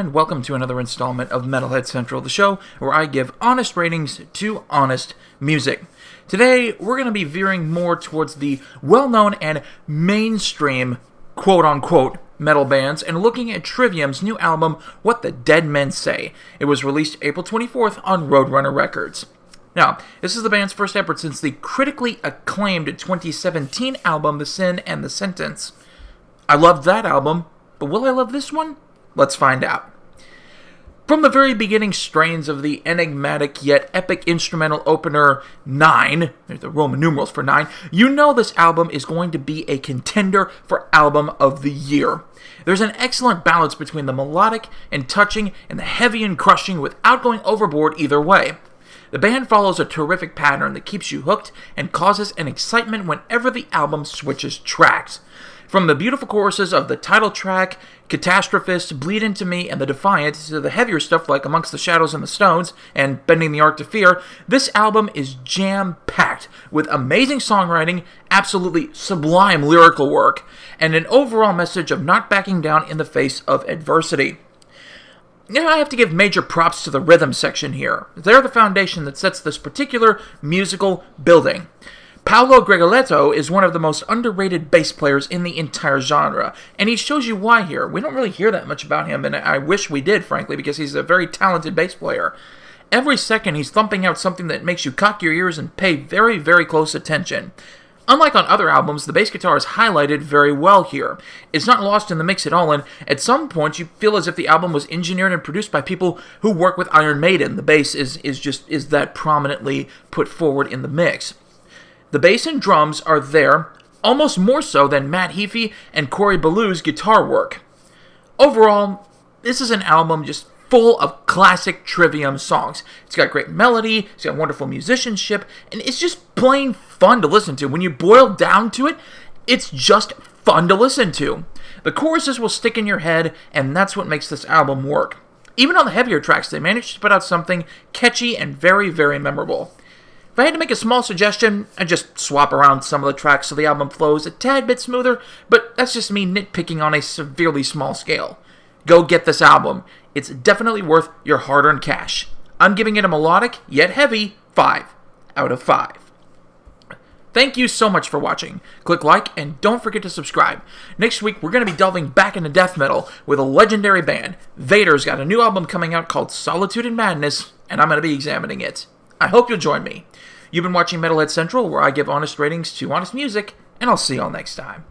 and welcome to another installment of Metalhead Central, the show where I give honest ratings to honest music. Today, we're going to be veering more towards the well-known and mainstream, quote-unquote, metal bands, and looking at Trivium's new album, What the Dead Men Say. It was released April 24th on Roadrunner Records. Now, this is the band's first effort since the critically acclaimed 2017 album, The Sin and the Sentence. I loved that album, but will I love this one? Let's find out. From the very beginning strains of the enigmatic yet epic instrumental opener 9, there's the Roman numerals for 9, you know this album is going to be a contender for Album of the Year. There's an excellent balance between the melodic and touching and the heavy and crushing without going overboard either way. The band follows a terrific pattern that keeps you hooked and causes an excitement whenever the album switches tracks. From the beautiful choruses of the title track, Catastrophist, Bleed Into Me, and The Defiant, to the heavier stuff like Amongst the Shadows and the Stones, and Bending the Arc to Fear, this album is jam-packed with amazing songwriting, absolutely sublime lyrical work, and an overall message of not backing down in the face of adversity. Now, I have to give major props to the rhythm section here. They're the foundation that sets this particular musical building. Paolo Gregoletto is one of the most underrated bass players in the entire genre, and he shows you why here. We don't really hear that much about him, and I wish we did, frankly, because he's a very talented bass player. Every second, he's thumping out something that makes you cock your ears and pay very, very close attention. Unlike on other albums, the bass guitar is highlighted very well here. It's not lost in the mix at all, and at some points you feel as if the album was engineered and produced by people who work with Iron Maiden. The bass is that prominently put forward in the mix. The bass and drums are there, almost more so than Matt Heafy and Corey Ballou's guitar work. Overall, this is an album just full of classic Trivium songs. It's got great melody, it's got wonderful musicianship, and it's just plain fun to listen to. When you boil down to it, it's just fun to listen to. The choruses will stick in your head, and that's what makes this album work. Even on the heavier tracks, they managed to put out something catchy and very, very memorable. If I had to make a small suggestion, I'd just swap around some of the tracks so the album flows a tad bit smoother, but that's just me nitpicking on a severely small scale. Go get this album. It's definitely worth your hard-earned cash. I'm giving it a melodic, yet heavy, 5 out of 5. Thank you so much for watching. Click like and don't forget to subscribe. Next week, we're going to be delving back into death metal with a legendary band. Vader's got a new album coming out called Solitude and Madness, and I'm going to be examining it. I hope you'll join me. You've been watching Metalhead Central, where I give honest ratings to honest music, and I'll see y'all next time.